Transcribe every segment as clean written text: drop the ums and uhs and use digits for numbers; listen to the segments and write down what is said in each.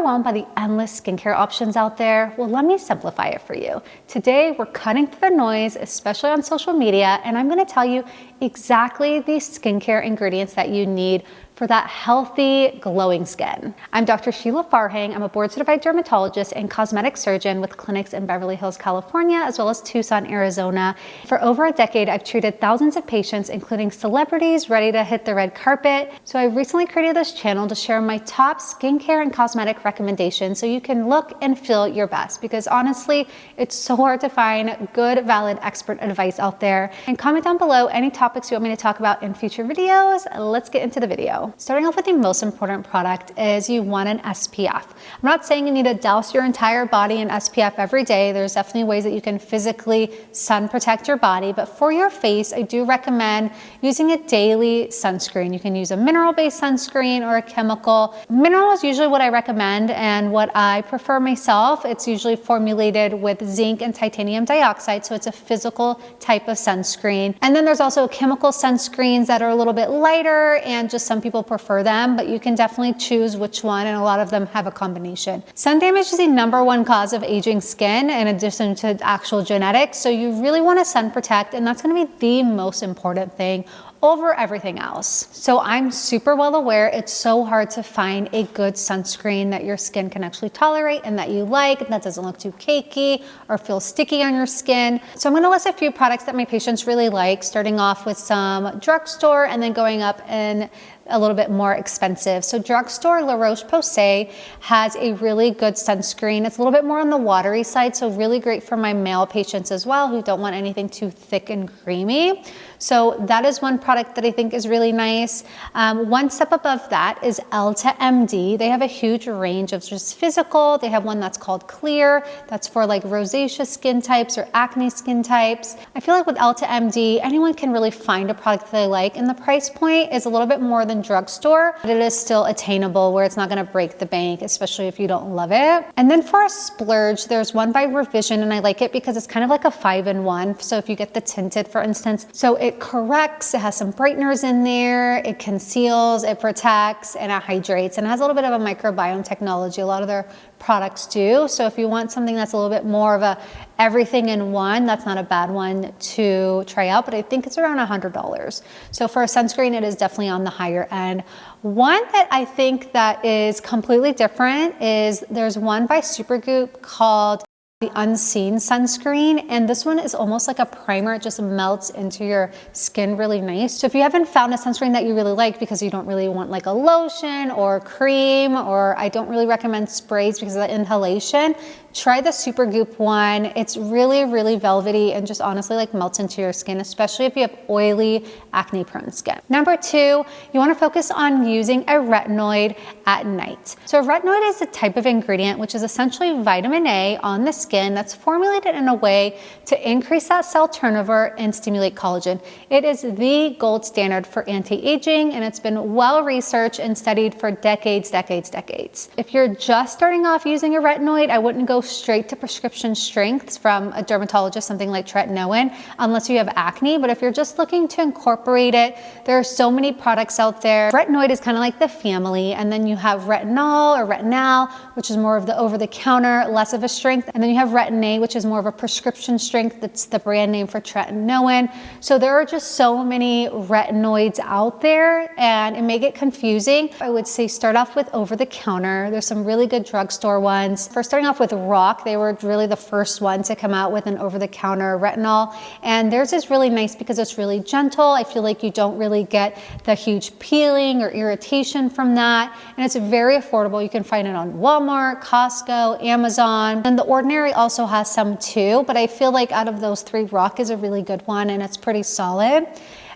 overwhelmed by the endless skincare options out there? Well, let me simplify it for you. Today, we're cutting through the noise, especially on social media, and I'm gonna tell you exactly the skincare ingredients that you need for that healthy, glowing skin. I'm Dr. Sheila. I'm a board-certified dermatologist and cosmetic surgeon with clinics in Beverly Hills, California, as well as Tucson, Arizona. For over a decade, I've treated thousands of patients, including celebrities ready to hit the red carpet. So I recently created this channel to share my top skincare and cosmetic recommendations so you can look and feel your best, because honestly, it's so hard to find good, valid expert advice out there. And comment down below any topics you want me to talk about in future videos. Let's get into the video. Starting off with the most important product is you want an SPF. I'm not saying you need to douse your entire body in SPF every day. There's definitely ways that you can physically sun protect your body, but for your face, I do recommend using a daily sunscreen. You can use a mineral-based sunscreen or a chemical. Mineral is usually what I recommend and what I prefer myself. It's usually formulated with zinc and titanium dioxide, so it's a physical type of sunscreen. And then there's also chemical sunscreens that are a little bit lighter, and just some people prefer them, but you can definitely choose which one, and a lot of them have a combination. Sun damage is the #1 cause of aging skin in addition to actual genetics, so you really want to sun protect, and that's going to be the most important thing over everything else. So I'm super well aware it's so hard to find a good sunscreen that your skin can actually tolerate and that you like, and that doesn't look too cakey or feel sticky on your skin. So I'm gonna list a few products that my patients really like, starting off with some drugstore and then going up in a little bit more expensive. So drugstore La Roche-Posay has a really good sunscreen. It's a little bit more on the watery side, so really great for my male patients as well who don't want anything too thick and creamy. So that is one product that I think is really nice. One step above that is Ulta They have a huge range of just physical. They have one that's called Clear. That's for like rosacea skin types or acne skin types. I feel like with Ulta anyone can really find a product that they like, and the price point is a little bit more than drugstore, but it is still attainable where it's not gonna break the bank, especially if you don't love it. And then for a splurge, there's one by Revision, and I like it because it's kind of like a 5-in-1. So if you get the tinted, for instance, so it corrects, it has some brighteners in there, it conceals, it protects, and it hydrates, and it has a little bit of a microbiome technology. A lot of their products do. So if you want something that's a little bit more of a everything in one, that's not a bad one to try out, but I think it's around $100. So for a sunscreen, it is definitely on the higher end. One that I think that is completely different is there's one by Supergoop called the Unseen sunscreen, and this one is almost like a primer. It just melts into your skin really nice. So if you haven't found a sunscreen that you really like because you don't really want like a lotion or cream, or I don't really recommend sprays because of the inhalation, try the Supergoop one. It's really, really velvety and just honestly like melts into your skin, especially if you have oily, acne-prone skin. Number 2, you wanna focus on using a retinoid at night. So a retinoid is a type of ingredient which is essentially vitamin A on the skin that's formulated in a way to increase that cell turnover and stimulate collagen. It is the gold standard for anti-aging, and it's been well researched and studied for decades. If you're just starting off using a retinoid, I wouldn't go straight to prescription strengths from a dermatologist, something like Retinoid, unless you have acne. But if you're just looking to incorporate it, there are so many products out there. Retinoid is kind of like the family, and then you have Retinol or Retinol, which is more of the over-the-counter, less of a strength, and then you have Retin-A, which is more of a prescription strength. That's the brand name for tretinoin. So there are just so many retinoids out there, and it may get confusing. I would say start off with over-the-counter. There's some really good drugstore ones. For starting off with Rock, they were really the first one to come out with an over-the-counter retinol, and theirs is really nice because it's really gentle. I feel like you don't really get the huge peeling or irritation from that, and it's very affordable. You can find it on Walmart, Costco, Amazon, and The Ordinary also has some too, but I feel like out of those 3, Rock is a really good one, and it's pretty solid.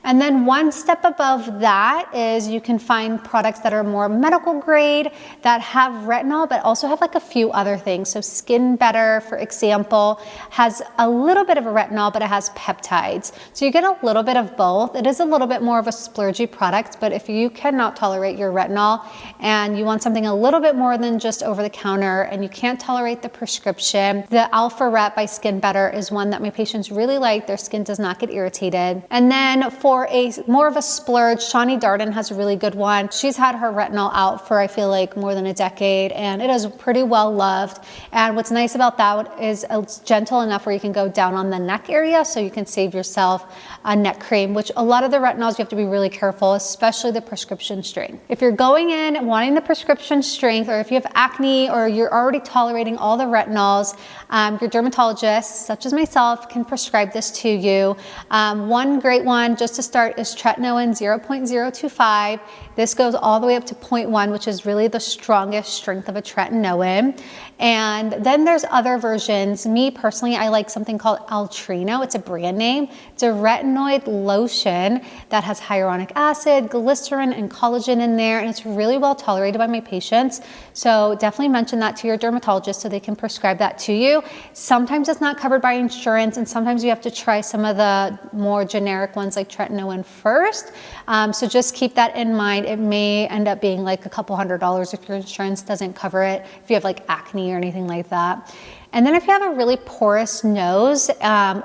And then one step above that is you can find products that are more medical grade that have retinol, but also have like a few other things. So Skin Better, for example, has a little bit of a retinol, but it has peptides. So you get a little bit of both. It is a little bit more of a splurgy product, but if you cannot tolerate your retinol and you want something a little bit more than just over the counter and you can't tolerate the prescription, the Alpha Ret by Skin Better is one that my patients really like. Their skin does not get irritated. And then for for a more of a splurge, Shani Darden has a really good one. She's had her retinol out for, I feel like, more than a decade, and it is pretty well loved. And what's nice about that is it's gentle enough where you can go down on the neck area, so you can save yourself a neck cream, which a lot of the retinols you have to be really careful, especially the prescription strength. If you're going in wanting the prescription strength, or if you have acne or you're already tolerating all the retinols, your dermatologist, such as myself, can prescribe this to you. One great one just to start is Retinoid 0.025. This goes all the way up to 0.1, which is really the strongest strength of a tretinoin. And then there's other versions. Me personally, I like something called Altrino. It's a brand name. It's a retinoid lotion that has hyaluronic acid, glycerin, and collagen in there, and it's really well tolerated by my patients. So definitely mention that to your dermatologist so they can prescribe that to you. Sometimes it's not covered by insurance, and sometimes you have to try some of the more generic ones like tretinoin first. So just keep that in mind. It may end up being like a couple $100 if your insurance doesn't cover it, if you have like acne or anything like that. And then if you have a really porous nose,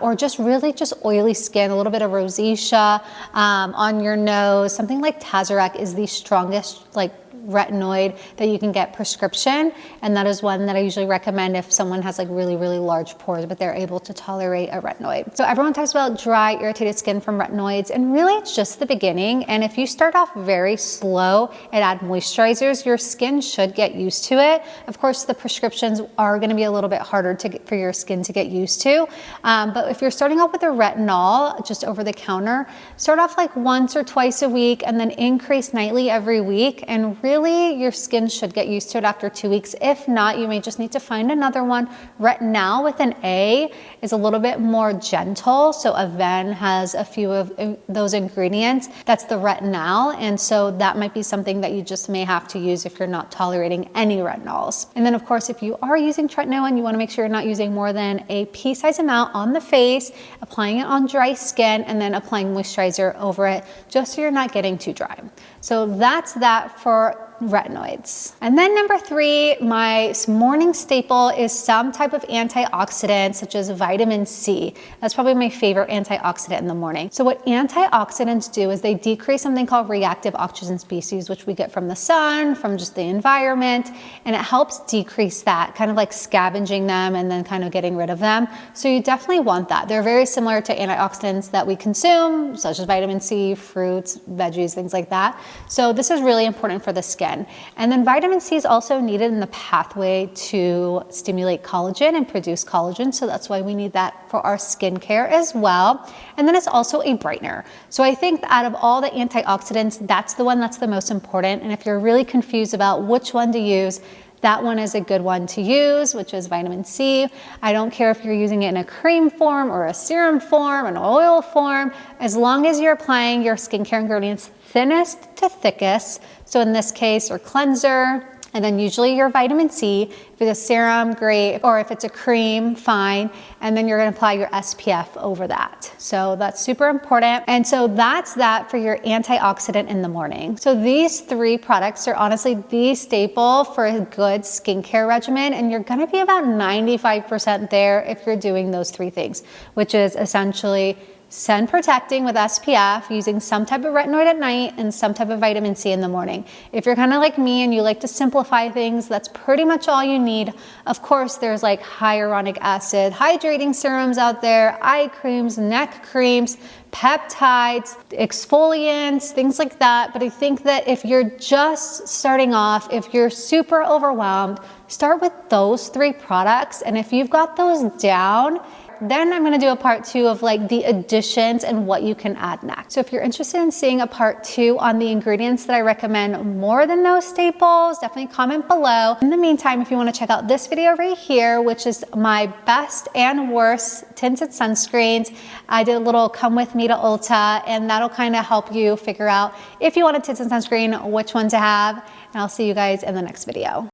or just really just oily skin, a little bit of rosacea on your nose, something like Tazorac is the strongest like retinoid that you can get prescription, and that is one that I usually recommend if someone has like really large pores but they're able to tolerate a retinoid. So everyone talks about dry, irritated skin from retinoids, and really it's just the beginning. And if you start off very slow and add moisturizers, your skin should get used to it. Of course, the prescriptions are going to be a little bit harder for your skin to get used to, but if you're starting off with a retinol just over the counter, start off like once or twice a week and then increase nightly every week, and really your skin should get used to it after 2 weeks. If not, you may just need to find another one. Retinol with an A is a little bit more gentle. So Aven has a few of those ingredients. That's the retinol. And so that might be something that you just may have to use if you're not tolerating any retinols. And then of course, if you are using tretinoin, you want to make sure you're not using more than a pea-sized amount on the face, applying it on dry skin, and then applying moisturizer over it, just so you're not getting too dry. So that's that for retinoids. And then number 3, my morning staple is some type of antioxidant, such as vitamin C. That's probably my favorite antioxidant in the morning. So what antioxidants do is they decrease something called reactive oxygen species, which we get from the sun, from just the environment, and it helps decrease that, kind of like scavenging them and then kind of getting rid of them. So you definitely want that. They're very similar to antioxidants that we consume, such as vitamin C, fruits, veggies, things like that. So this is really important for the skin. And then vitamin C is also needed in the pathway to stimulate collagen and produce collagen. So that's why we need that for our skincare as well. And then it's also a brightener. So I think out of all the antioxidants, that's the one that's the most important. And if you're really confused about which one to use, that one is a good one to use, which is vitamin C. I don't care if you're using it in a cream form or a serum form, an oil form, as long as you're applying your skincare ingredients thinnest to thickest. So in this case, your cleanser, and then usually your vitamin C. If it's a serum, great, or if it's a cream, fine. And then you're gonna apply your SPF over that. So that's super important. And so that's that for your antioxidant in the morning. So these 3 products are honestly the staple for a good skincare regimen, and you're gonna be about 95% there if you're doing those 3 things, which is essentially sun protecting with SPF, using some type of retinoid at night and some type of vitamin C in the morning. If you're kind of like me and you like to simplify things, that's pretty much all you need. Of course, there's like hyaluronic acid, hydrating serums out there, eye creams, neck creams, peptides, exfoliants, things like that. But I think that if you're just starting off, if you're super overwhelmed, start with those 3 products. And if you've got those down, then I'm gonna do a part 2 of like the additions and what you can add next. So if you're interested in seeing a part 2 on the ingredients that I recommend more than those staples, definitely comment below. In the meantime, if you wanna check out this video right here, which is my best and worst tinted sunscreens, I did a little come with me to Ulta, and that'll kind of help you figure out if you want a tinted sunscreen, which one to have. And I'll see you guys in the next video.